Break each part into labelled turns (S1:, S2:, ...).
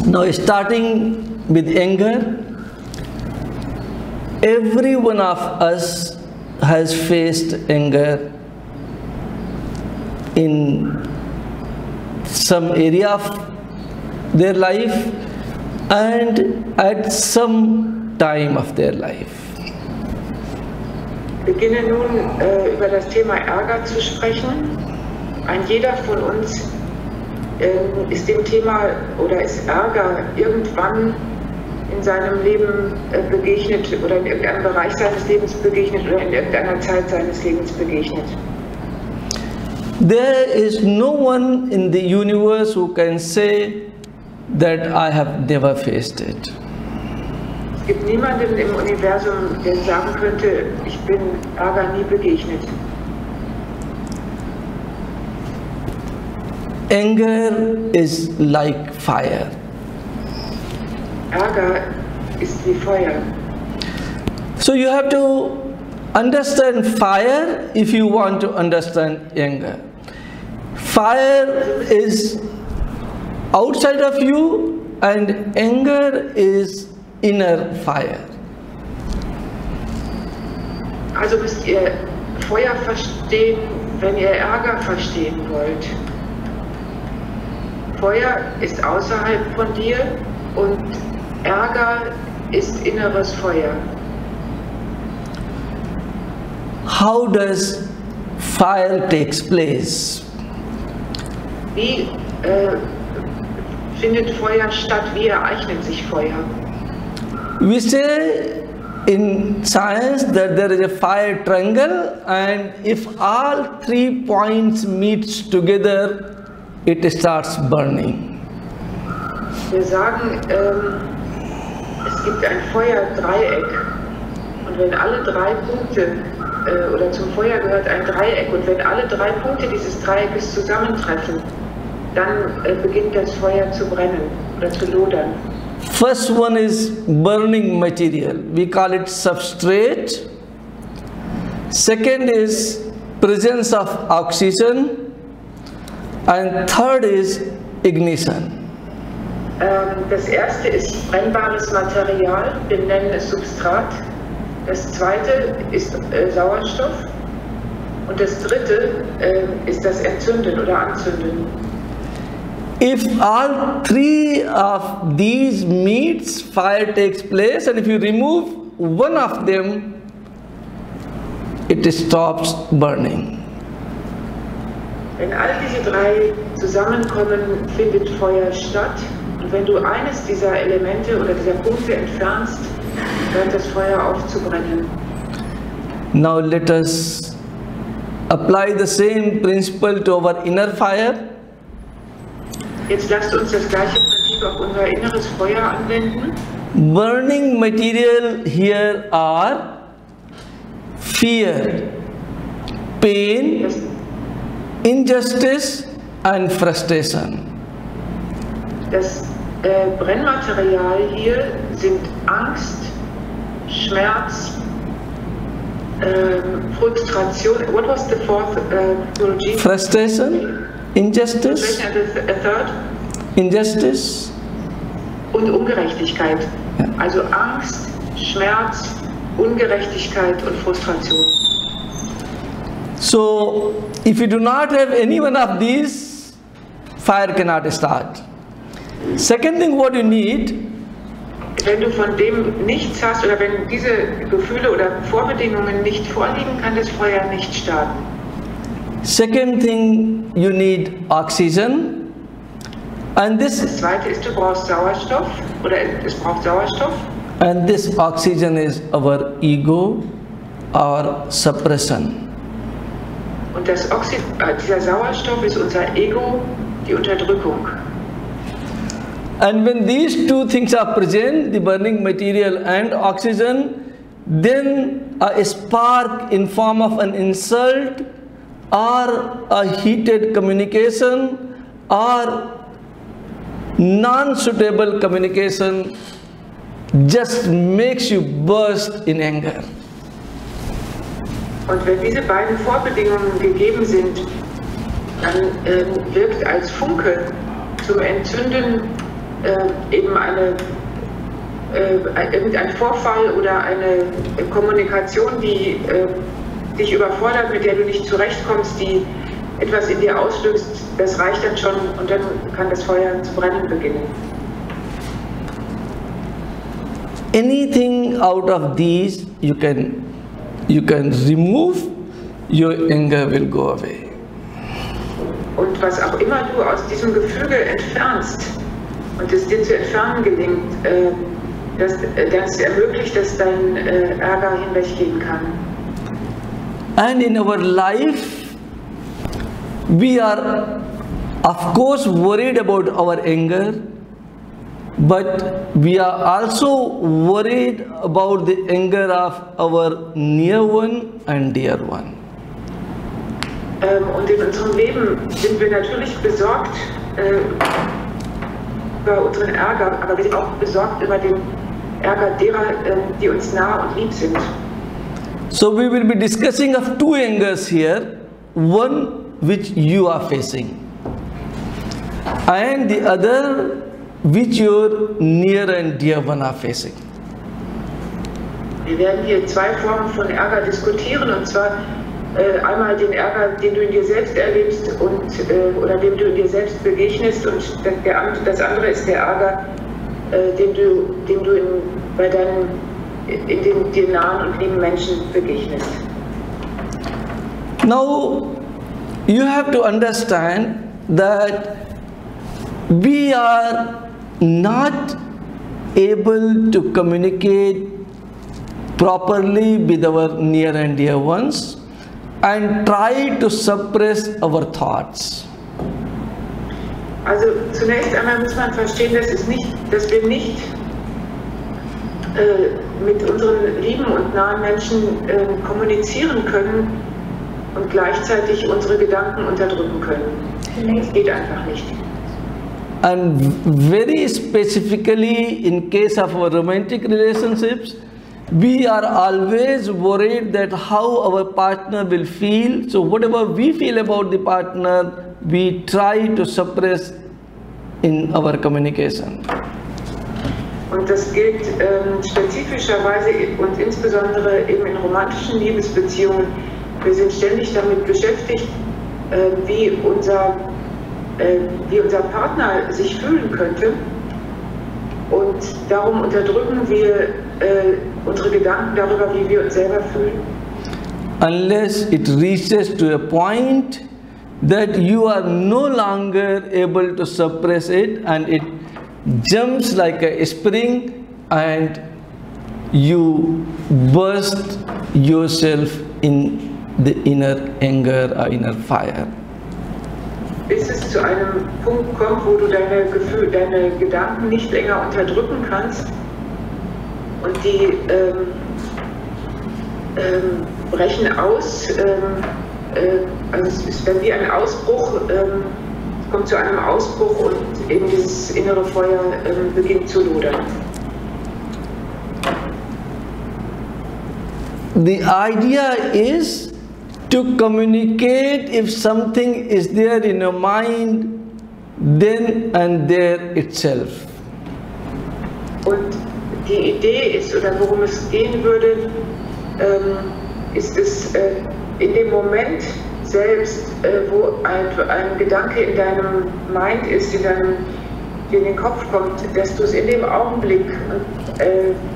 S1: Now, starting with anger, every one of us has faced anger in some area of their life and at some time of their life.
S2: Ich beginne nun über das Thema Ärger zu sprechen. Ein jeder von uns ist dem Thema oder ist Ärger irgendwann in seinem Leben begegnet oder in irgendeinem Bereich seines Lebens begegnet oder in irgendeiner Zeit seines Lebens begegnet.
S1: There is no one in the universe who can say that I have never faced it.
S2: Es gibt niemanden im Universum, der sagen könnte, ich bin Ärger nie begegnet.
S1: Anger is like fire.
S2: Ärger ist wie Feuer.
S1: So you have to understand fire if you want to understand anger. Fire is outside of you and anger is inner fire.
S2: Also müsst ihr Feuer verstehen, wenn ihr Ärger verstehen wollt. Feuer ist außerhalb von dir und Ärger ist inneres Feuer.
S1: How does fire takes place?
S2: Wie findet Feuer statt? Wie ereignet sich Feuer?
S1: We say in science that there is a fire triangle, and if all 3 points meets together, it starts burning.
S2: Wir sagen, es gibt ein Feuerdreieck und wenn alle 3 Punkte oder zum Feuer gehört ein Dreieck und wenn alle 3 Punkte dieses Dreieckes zusammentreffen, dann beginnt das Feuer zu brennen oder zu lodern.
S1: First one is burning material. We call it substrate. Second is presence of oxygen. And third is ignition.
S2: Das erste ist brennbares Material, wir nennen es Substrat. Das zweite ist Sauerstoff. Und das dritte ist das Entzünden oder Anzünden.
S1: If all 3 of these meets, fire takes place, and if you remove one of them, it stops burning.
S2: Wenn all diese 3 zusammenkommen, findet Feuer statt. Und wenn du eines dieser Elemente oder dieser Punkte entfernst, hört das Feuer auf zu brennen.
S1: Now let us apply the same principle to our inner fire.
S2: Jetzt lasst uns das gleiche Prinzip auf unser inneres Feuer anwenden.
S1: Burning material here are fear, pain, injustice and frustration.
S2: Das Brennmaterial hier sind Angst, Schmerz, Frustration. What was the fourth theology?
S1: Frustration, injustice,
S2: third?
S1: Injustice
S2: und Ungerechtigkeit.
S1: Ja.
S2: Also Angst, Schmerz, Ungerechtigkeit und Frustration.
S1: So, if you do not have any one of these, fire cannot start. Second thing what you need,
S2: wenn du von dem nichts hast oder wenn diese Gefühle oder Vorbedingungen nicht vorliegen, kann das Feuer nicht starten.
S1: Second thing you need oxygen. And
S2: Das
S1: this
S2: zweite ist, du brauchst Sauerstoff oder es braucht Sauerstoff.
S1: and this oxygen is our ego or suppression.
S2: Und dieser Sauerstoff ist unser Ego, die Unterdrückung.
S1: And when these 2 things are present, the burning material and oxygen, then a spark in form of an insult or a heated communication or non-suitable communication just makes you burst in anger.
S2: Und wenn diese beiden Vorbedingungen gegeben sind, dann wirkt als Funke zum Entzünden eben irgendein Vorfall oder eine Kommunikation, die dich überfordert, mit der du nicht zurechtkommst, die etwas in dir auslöst, das reicht dann schon und dann kann das Feuer zu brennen beginnen.
S1: Anything out of these you can remove, your anger will go away.
S2: Und was auch immer du aus diesem Gefüge entfernst und es dir zu entfernen gelingt, das ermöglicht, dass dein Ärger hinweggehen kann.
S1: And in our life, we are of course worried about our anger, but we are also worried about the anger of our near one and dear one.
S2: Und in unserem Leben sind wir natürlich besorgt über unseren Ärger, aber wir sind auch besorgt über den Ärger derer, die uns nah und lieb sind.
S1: So we will be discussing of two angers here, one which you are facing and the other which your near and dear one are facing.
S2: Wir werden hier zwei Formen von Ärger diskutieren, und zwar einmal den Ärger, den du in dir selbst erlebst oder dem du in dir selbst begegnest, und das andere ist der Ärger, dem du in den dir nahen und lieben Menschen begegnest.
S1: Now you have to understand that we are not able to communicate properly with our near and dear ones and try to suppress our thoughts.
S2: Also zunächst einmal muss man verstehen, dass wir nicht mit unseren lieben und nahen Menschen kommunizieren können und gleichzeitig unsere Gedanken unterdrücken können. Das geht einfach nicht.
S1: And very specifically in case of our romantic relationships, we are always worried that how our partner will feel. So whatever we feel about the partner, we try to suppress in our communication.
S2: Und das gilt spezifischerweise und insbesondere eben in romantischen Liebesbeziehungen. Wir sind ständig damit beschäftigt, wie unser Partner sich fühlen könnte, und darum unterdrücken wir unsere Gedanken darüber, wie wir uns selber fühlen.
S1: Unless it reaches to a point that you are no longer able to suppress it and it jumps like a spring and you burst yourself in the inner anger or inner fire.
S2: Bis es zu einem Punkt kommt, wo du deine Gedanken nicht länger unterdrücken kannst und die brechen aus. Also es ist dann wie ein Ausbruch, es kommt zu einem Ausbruch und eben dieses innere Feuer beginnt zu lodern.
S1: The idea is to communicate if something is there in your mind, then and there itself.
S2: Und die Idee ist, oder worum es gehen würde, ist es in dem Moment selbst, wo ein Gedanke in deinem Mind ist, dir in den Kopf kommt, dass du es in dem Augenblick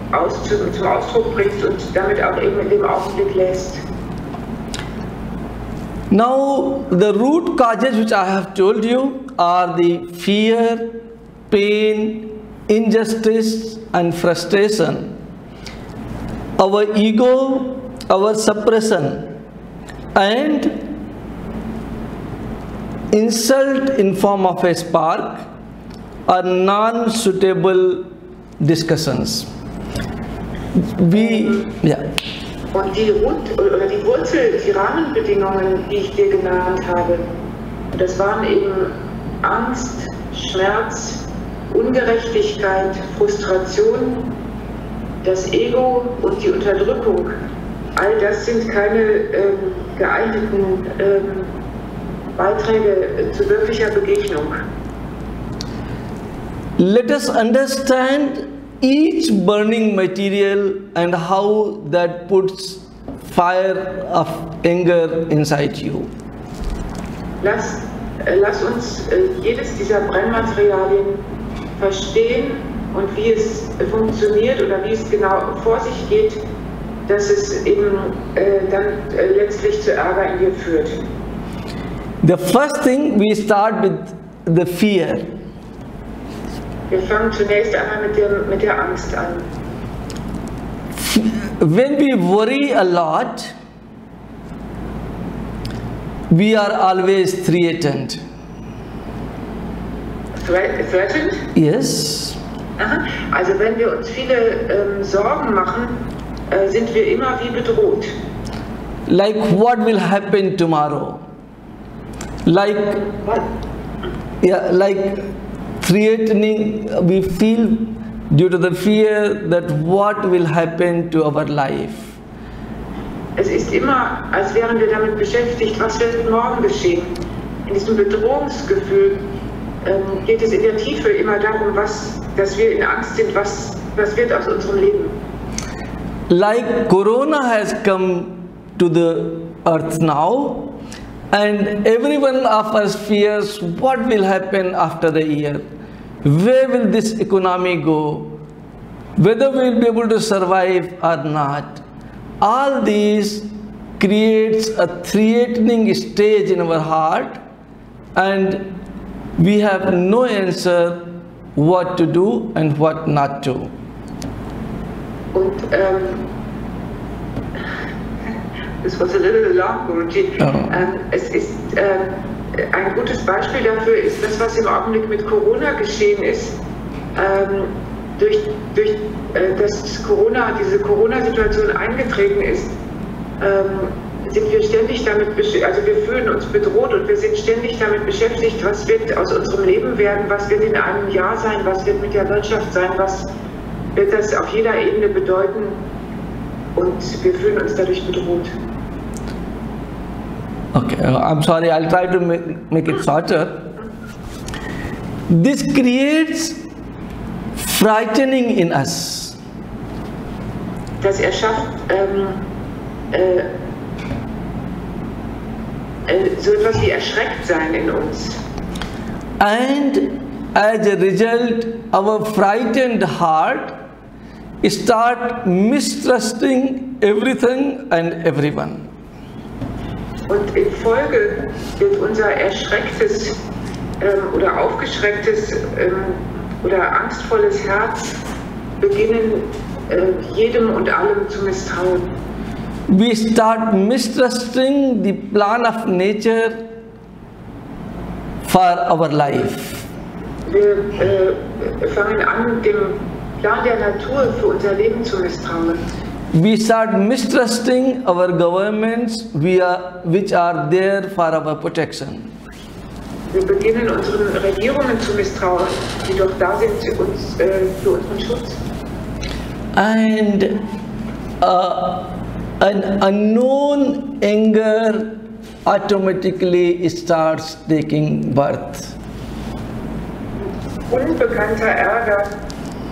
S2: zum Ausdruck bringst und damit auch eben in dem Augenblick lässt.
S1: Now the root causes which I have told you are the fear, pain, injustice and frustration, our ego, our suppression and insult in form of a spark are non-suitable discussions.
S2: Und die Wurzel, die Rahmenbedingungen, die ich dir genannt habe, das waren eben Angst, Schmerz, Ungerechtigkeit, Frustration, das Ego und die Unterdrückung. All das sind keine geeigneten Beiträge zu wirklicher Begegnung.
S1: let us understand each burning material and how that puts fire of anger inside you.
S2: Lass uns jedes dieser Brennmaterialien verstehen und wie es funktioniert oder wie es genau vor sich geht, dass es eben dann letztlich zu Ärger in dir führt.
S1: The first thing, we start with the fear.
S2: Wir fangen zunächst einmal mit der Angst an.
S1: When we worry a lot, we are always threatened.
S2: Threatened?
S1: Yes.
S2: Aha. Also wenn wir uns viele Sorgen machen, sind wir immer wie bedroht.
S1: Like what will happen tomorrow? Like, yeah, like threatening, we feel due to the fear that what will happen to our life.
S2: Es ist immer, als wären wir damit beschäftigt, was wird morgen geschehen. In diesem Bedrohungsgefühl geht es in der Tiefe immer darum, dass wir in Angst sind, was wird aus unserem Leben.
S1: Like Corona has come to the earth now, and every one of us fears what will happen after the year. Where will this economy go? Whether we will be able to survive or not. All these creates a threatening stage in our heart, and we have no answer what to do and what not to.
S2: Und this was a little long, Guruji. Es ist ein gutes Beispiel dafür ist das, was im Augenblick mit Corona geschehen ist. Dass diese Corona-Situation eingetreten ist, sind wir ständig damit wir fühlen uns bedroht und wir sind ständig damit beschäftigt, was wird aus unserem Leben werden, was wird in einem Jahr sein, was wird mit der Wirtschaft sein, was wird das auf jeder Ebene bedeuten, und wir fühlen uns dadurch bedroht.
S1: Okay, I'm sorry, I'll try to make it shorter. This creates frightening in us.
S2: Das erschafft so etwas wie Erschrecktsein in uns.
S1: And as a result, our frightened heart start mistrusting everything and everyone.
S2: Und in Folge wird unser erschrecktes oder aufgeschrecktes oder angstvolles Herz beginnen, jedem und allem zu misstrauen.
S1: We start mistrusting the plan of nature for our life.
S2: Wir fangen an, dem Plan der Natur für unser Leben zu misstrauen.
S1: We start mistrusting our governments which are there for our protection.
S2: Wir beginnen unseren Regierungen zu misstrauen, die doch da sind für unseren Schutz.
S1: And an unknown anger automatically starts taking birth.
S2: Unbekannter Ärger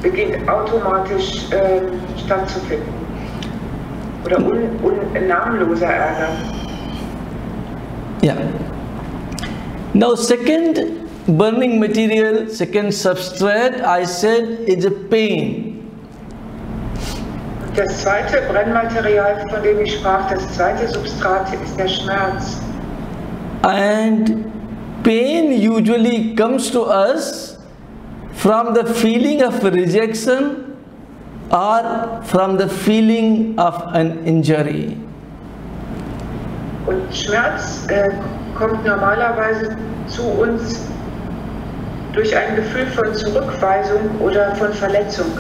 S2: beginnt automatisch stattzufinden. Oder namenloser Ärger.
S1: Yeah. Now, second burning material, second substrate, I said, is a pain.
S2: Das zweite Brennmaterial, von dem ich sprach, das zweite Substrat, ist der Schmerz.
S1: And pain usually comes to us from the feeling of rejection or from the feeling of an injury.
S2: Und Schmerz kommt normalerweise zu uns durch ein Gefühl von Zurückweisung oder von Verletzung.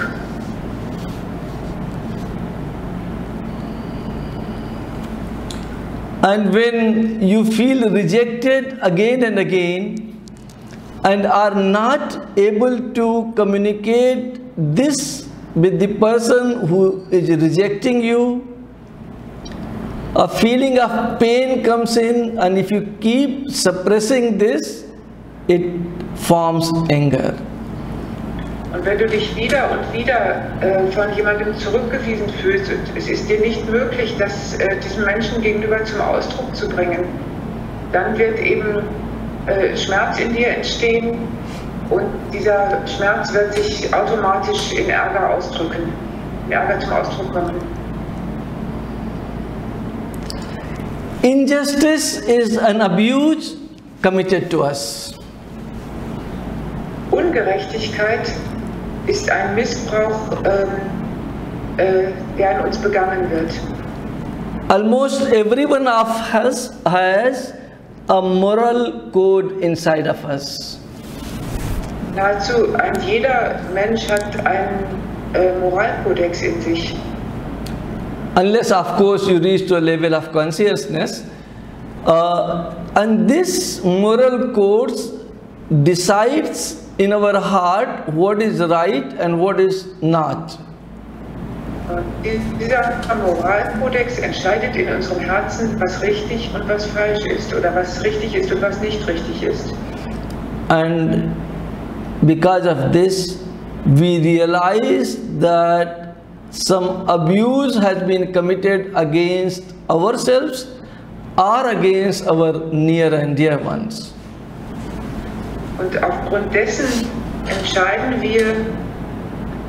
S1: And when you feel rejected again and again and are not able to communicate this with the person who is rejecting you, a feeling of pain comes in, and if you keep suppressing this, it forms anger.
S2: Und wenn du dich wieder und wieder von jemandem zurückgewiesen fühlst und es ist dir nicht möglich, das diesem Menschen gegenüber zum Ausdruck zu bringen, dann wird eben Schmerz in dir entstehen und dieser Schmerz wird sich automatisch in Ärger ausdrücken, in Ärger zum Ausdruck kommen.
S1: Injustice is an abuse committed to us.
S2: Ungerechtigkeit ist ein Missbrauch, der an uns begangen wird.
S1: Almost every one of us has a moral code inside of us.
S2: Nahezu jeder Mensch hat einen Moralkodex in sich.
S1: Unless, of course, you reach to a level of consciousness. And this moral code decides in our heart what is right and what is not.
S2: Dieser Moralkodex entscheidet in unserem Herzen, was richtig und was falsch ist oder was richtig ist und was nicht richtig ist.
S1: And because of this, we realize that some abuse has been committed against ourselves or against our near and dear ones.
S2: Und aufgrund dessen entscheiden wir,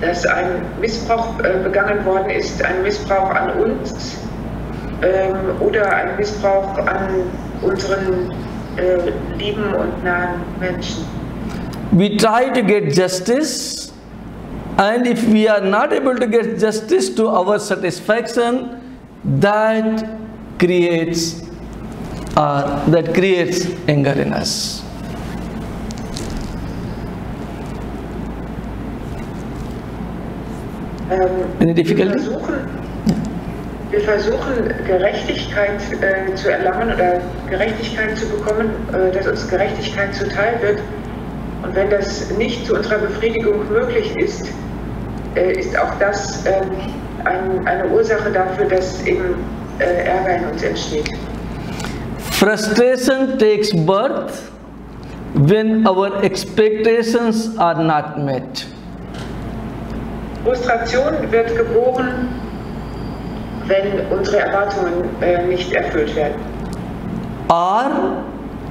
S2: dass ein Missbrauch begangen worden ist, ein Missbrauch an uns oder ein Missbrauch an unseren lieben und nahen Menschen.
S1: We try to get justice, and if we are not able to get justice to our satisfaction, that creates anger in us. Any difficulty?
S2: Wir versuchen Gerechtigkeit zu erlangen oder Gerechtigkeit zu bekommen, dass uns Gerechtigkeit zuteil wird. Und wenn das nicht zu unserer Befriedigung möglich ist, ist auch das eine Ursache dafür, dass eben Ärger in uns entsteht.
S1: Frustration takes birth when our expectations are not met.
S2: Frustration wird geboren, wenn unsere Erwartungen nicht erfüllt werden.
S1: Or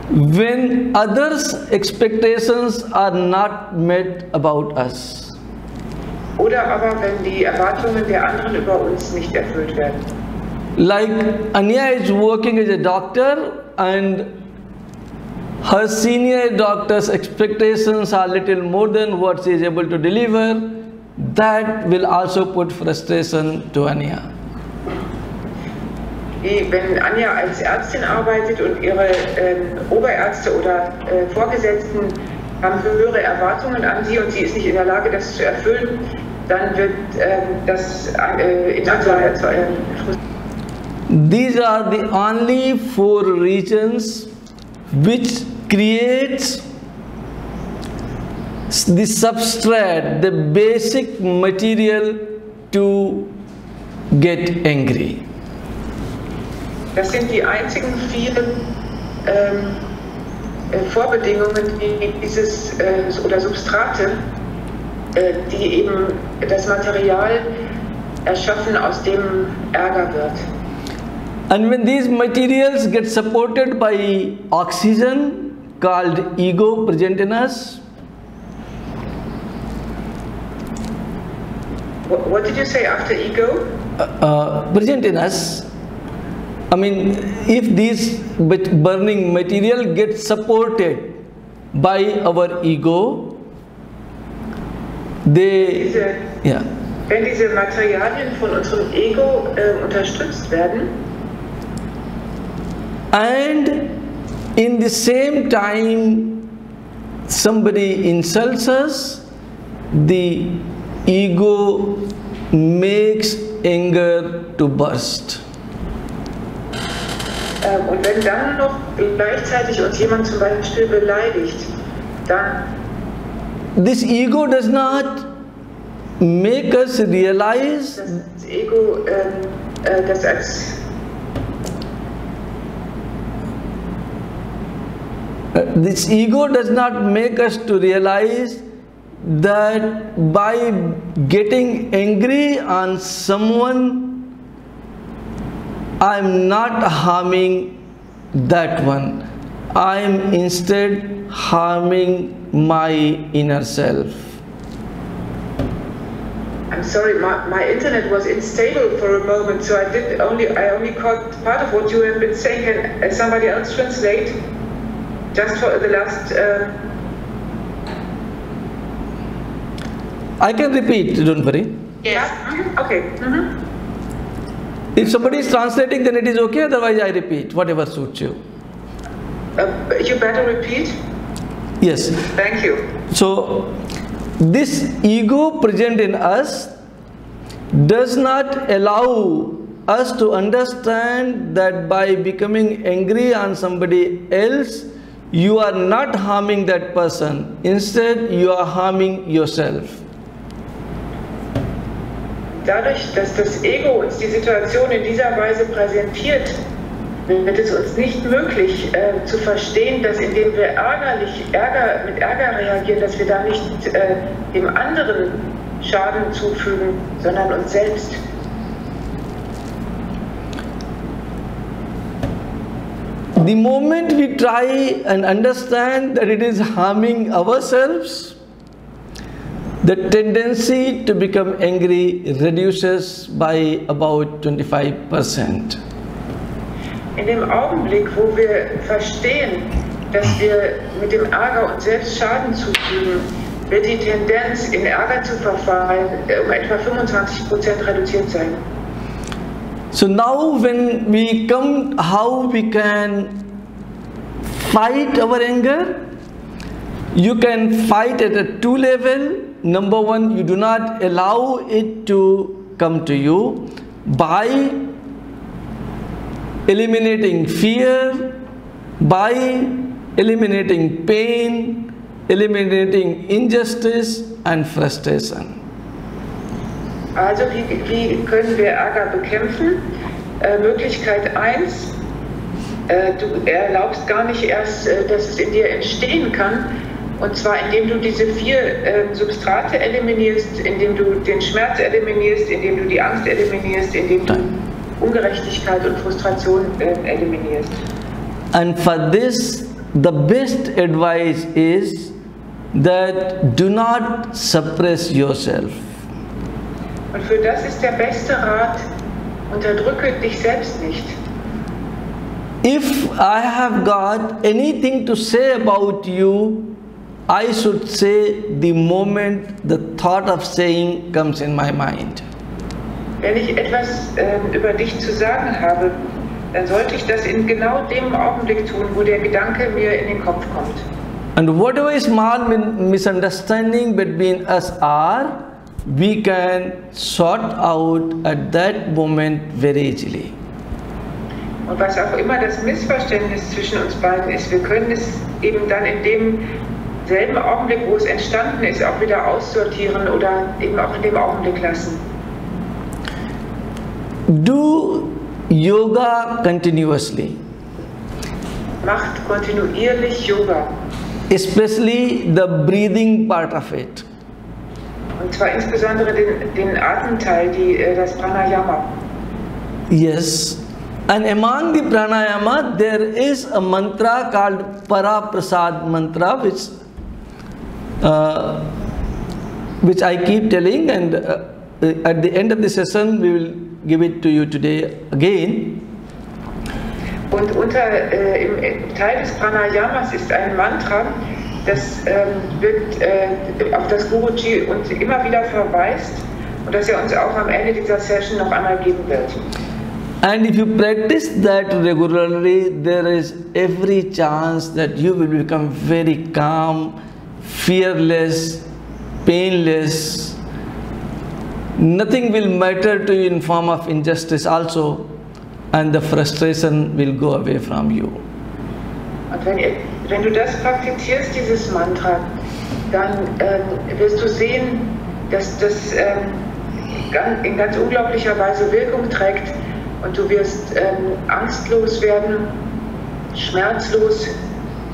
S1: when others' expectations are not met about us.
S2: Oder aber wenn die Erwartungen der anderen über uns nicht erfüllt werden.
S1: Like Anya is working as a doctor and her senior doctor's expectations are little more than what she is able to deliver. That will also put frustration to Anya.
S2: Wenn Anja als Ärztin arbeitet und ihre Oberärzte oder Vorgesetzten haben höhere Erwartungen an sie und sie ist nicht in der Lage, das zu erfüllen, dann wird das in Anja erzeugen.
S1: These are the only 4 regions which creates the substrate, the basic material to get angry.
S2: Das sind die einzigen 4 Vorbedingungen, die dieses oder Substrate, die eben das Material erschaffen, aus dem Ärger wird.
S1: And when these materials get supported by oxygen called ego present in us.
S2: What did you say after ego?
S1: Present in us. I mean, if this burning material gets supported by our ego,
S2: Wenn diese Materialien von unserem Ego unterstützt werden,
S1: and in the same time somebody insults us, the ego makes anger to burst.
S2: Und wenn dann noch gleichzeitig uns jemand zum Beispiel beleidigt, dann
S1: this ego does not make us realize
S2: das Ego, das als
S1: this ego does not make us to realize that by getting angry on someone, I'm not harming that one. I'm instead harming my inner self.
S2: I'm sorry, my internet was unstable for a moment, so I only caught part of what you have been saying. Can somebody else translate? Just for the last...
S1: I can repeat, don't worry.
S2: Yes. Okay.
S1: If somebody is translating, then it is okay, otherwise I repeat, whatever suits you.
S2: You better repeat?
S1: Yes.
S2: Thank you.
S1: So, this ego present in us does not allow us to understand that by becoming angry on somebody else, you are not harming that person. Instead, you are harming yourself.
S2: Dadurch, dass das Ego uns die Situation in dieser Weise präsentiert, wird es uns nicht möglich zu verstehen, dass indem wir mit Ärger reagieren, dass wir da nicht dem anderen Schaden zufügen, sondern uns selbst.
S1: The moment we try and understand that it is harming ourselves, the tendency to become angry reduces by about 25%.
S2: In dem Augenblick, wo wir verstehen, dass wir mit dem Ärger uns selbst Schaden zufügen, wird die Tendenz, in Ärger zu verfallen, um etwa 25% reduziert sein.
S1: So now when we come, how we can fight our anger? You can fight at a two level. Number one, you do not allow it to come to you by eliminating fear, by eliminating pain, eliminating injustice and frustration.
S2: Also wie können wir Ärger bekämpfen? Möglichkeit 1, du erlaubst gar nicht erst, dass es in dir entstehen kann, und zwar indem du diese 4 Substrate eliminierst, indem du den Schmerz eliminierst, indem du die Angst eliminierst, indem du Ungerechtigkeit und Frustration eliminierst.
S1: And for this, the best advice is that do not suppress yourself.
S2: Und für das ist der beste Rat, unterdrücke dich selbst nicht.
S1: If I have got anything to say about you, I should say the moment the thought of saying comes in my mind.
S2: Wenn ich etwas über dich zu sagen habe, dann sollte ich das in genau dem Augenblick tun, wo der Gedanke mir in den Kopf kommt.
S1: And whatever small misunderstanding between us are, we can sort out at that moment very easily.
S2: Und was auch immer das Missverständnis zwischen uns beiden ist, wir können es eben dann in demselben Augenblick, wo es entstanden ist, auch wieder aussortieren oder eben auch in dem Augenblick lassen.
S1: Do yoga continuously.
S2: Macht kontinuierlich Yoga.
S1: Especially the breathing part of it.
S2: Und zwar insbesondere den Atemteil, das Pranayama.
S1: Yes. And among the pranayama, there is a mantra called Paraprasad mantra, which I keep telling, and at the end of the session we will give it to you today again.
S2: Und im Teil des Pranayamas ist ein Mantra, das wird auf das Guruji uns immer wieder verweist und das er uns auch am Ende dieser Session noch einmal geben wird.
S1: And if you practice that regularly, there is every chance that you will become very calm, fearless, painless. Nothing will matter to you in form of injustice also, and the frustration will go away from you.
S2: Und wenn du das praktizierst, dieses Mantra, dann wirst du sehen, dass das in ganz unglaublicher Weise Wirkung trägt und du wirst angstlos werden, schmerzlos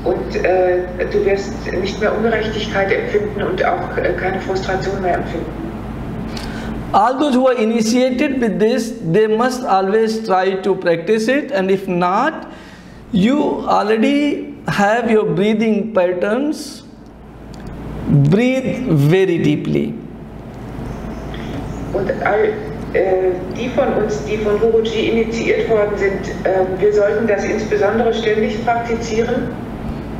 S2: Und du wirst nicht mehr Ungerechtigkeit empfinden und auch keine Frustration mehr empfinden.
S1: All those who are initiated with this, they must always try to practice it, and if not, you already have your breathing patterns. Breathe very deeply.
S2: Und all die von uns, die von Guruji initiiert worden sind, wir sollten das insbesondere ständig praktizieren.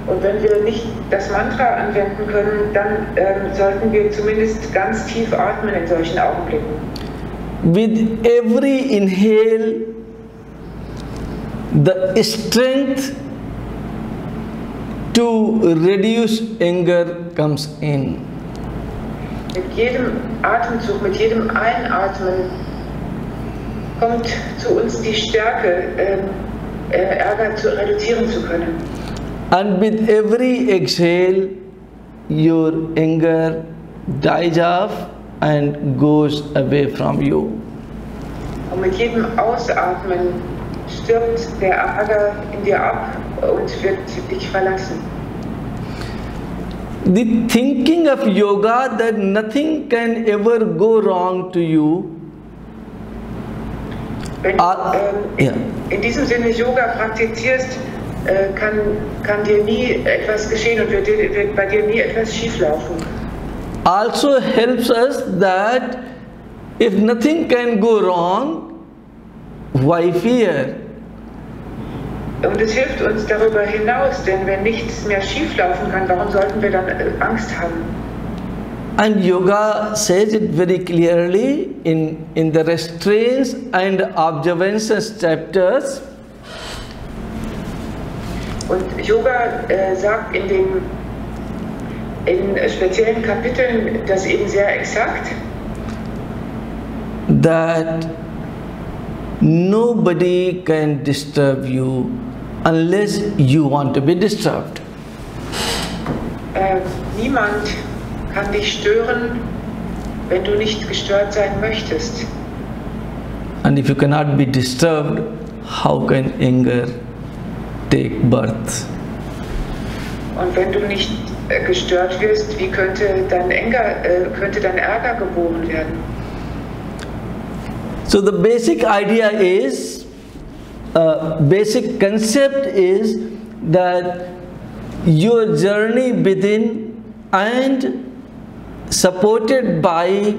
S2: Und wenn wir nicht das Mantra anwenden können, dann sollten wir zumindest ganz tief atmen in solchen Augenblicken.
S1: With every inhale, the strength to reduce anger comes in.
S2: Mit jedem Atemzug, mit jedem Einatmen kommt zu uns die Stärke, Ärger reduzieren zu können.
S1: And with every exhale, your anger dies off and goes away from you.
S2: Und mit jedem Ausatmen stirbt der Ärger in dir ab und wird dich verlassen.
S1: The thinking of yoga that nothing can ever go wrong to you.
S2: Wenn du in diesem Sinne Yoga praktizierst, kann dir nie etwas geschehen und wird bei dir nie etwas schieflaufen.
S1: Also helps us that if nothing can go wrong, why fear?
S2: Und es hilft uns darüber hinaus, denn wenn nichts mehr schieflaufen kann, warum sollten wir dann Angst haben?
S1: And yoga says it very clearly in the restraints and observances chapters.
S2: Und Yoga sagt in speziellen Kapiteln das eben sehr exakt,
S1: that nobody can disturb you unless you want to be disturbed.
S2: Niemand kann dich stören, wenn du nicht gestört sein möchtest.
S1: And if you cannot be disturbed, how can anger take birth?
S2: Und wenn du nicht gestört wirst, wie könnte dein Ärger geboren werden?
S1: So the basic idea is, basic concept is that your journey within and supported by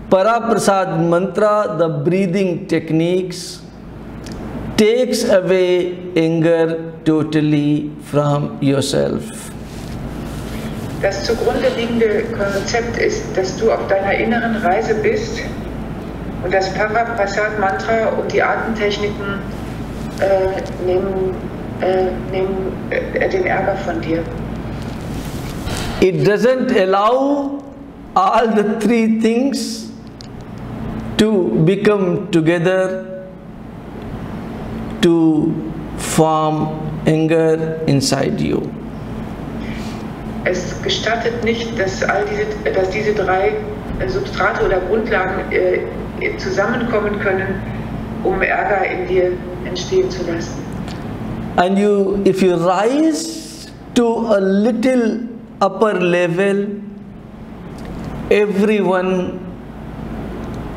S1: Paraprasad mantra, the breathing techniques, takes away anger totally from yourself.
S2: Das zugrunde liegende Konzept ist, dass du auf deiner inneren Reise bist und das Paraprasad Mantra und die Atemtechniken nehmen den Ärger von dir.
S1: It doesn't allow all the three things to become together to form anger inside you.
S2: Es gestattet nicht, dass diese drei Substrate oder Grundlagen zusammenkommen können, um Ärger in dir entstehen zu lassen.
S1: And if you rise to a little upper level, everyone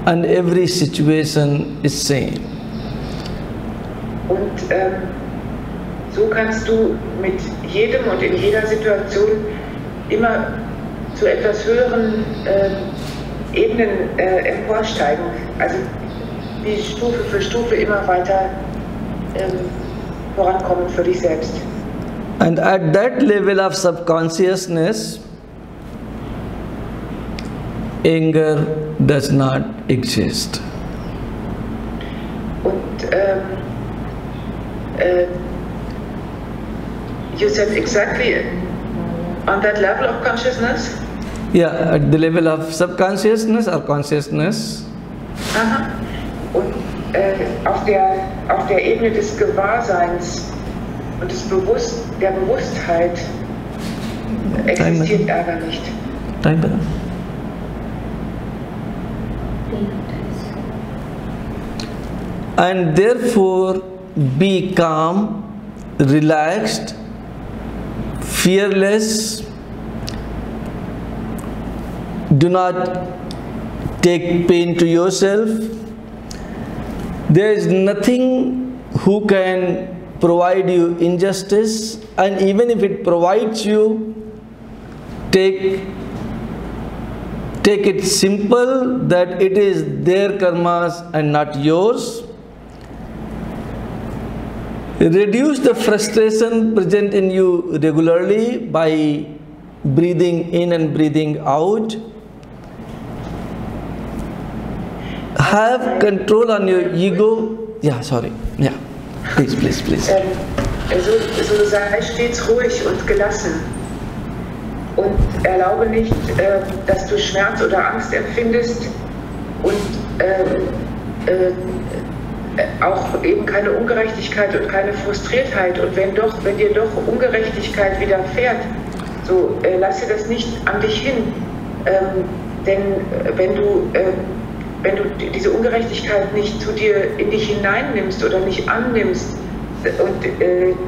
S1: and every situation is same.
S2: Und so kannst du mit jedem und in jeder Situation immer zu etwas höheren Ebenen emporsteigen. Also die Stufe für Stufe immer weiter vorankommen für dich selbst.
S1: And at that level of subconsciousness, anger does not exist.
S2: Und you said exactly on that level of consciousness?
S1: Yeah, at the level of subconsciousness or consciousness.
S2: Aha. Und auf der Ebene des Gewahrseins und der Bewusstheit existiert Ärger nicht.
S1: Time better. And therefore be calm, relaxed, fearless, do not take pain to yourself. There is nothing who can provide you injustice, and even if it provides you, take it simple that it is their karmas and not yours. Reduce the frustration present in you regularly by breathing in and breathing out. Have control on your ego. Yeah, sorry. Yeah, please.
S2: So sei stets ruhig und gelassen und erlaube nicht, dass du Schmerz oder Angst empfindest und auch eben keine Ungerechtigkeit und keine Frustriertheit. Und wenn dir doch Ungerechtigkeit widerfährt, so lasse das nicht an dich hin, denn wenn du diese Ungerechtigkeit nicht zu dir in dich hineinnimmst oder nicht annimmst und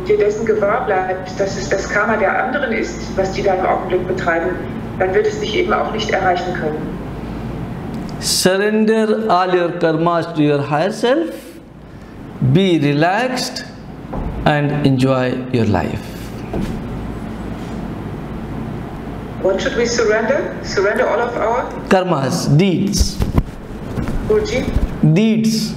S2: dir dessen gewahr bleibst, dass es das Karma der anderen ist, was die da im Augenblick betreiben, dann wird es dich eben auch nicht erreichen können.
S1: Surrender all your karmas to your higher self, be relaxed and enjoy your life.
S2: What should we surrender? Surrender all of our?
S1: Karmas, deeds.
S2: Guruji?
S1: Deeds.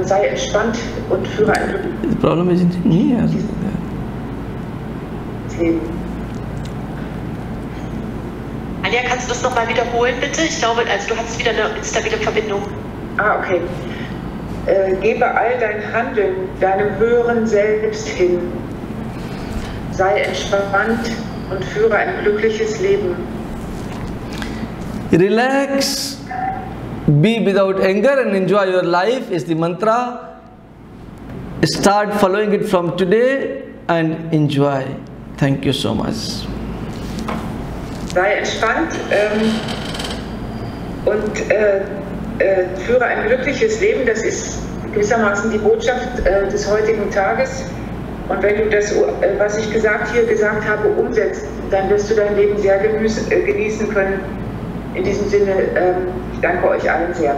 S2: Sei entspannt und führe ein Glück.
S1: The problem isn't here.
S3: Anja, kannst du das nochmal wiederholen, bitte? Ich glaube, du hattest wieder eine instabile Verbindung.
S2: Okay. Gebe all dein Handeln deinem höheren Selbst hin. Sei entspannt und führe ein glückliches Leben.
S1: Relax, be without anger and enjoy your life is the mantra. Start following it from today and enjoy. Thank you so much.
S2: Sei entspannt und führe ein glückliches Leben. Das ist gewissermaßen die Botschaft des heutigen Tages. Und wenn du das, was ich hier gesagt habe, umsetzt, dann wirst du dein Leben sehr genießen können. In diesem Sinne, ich danke euch allen sehr.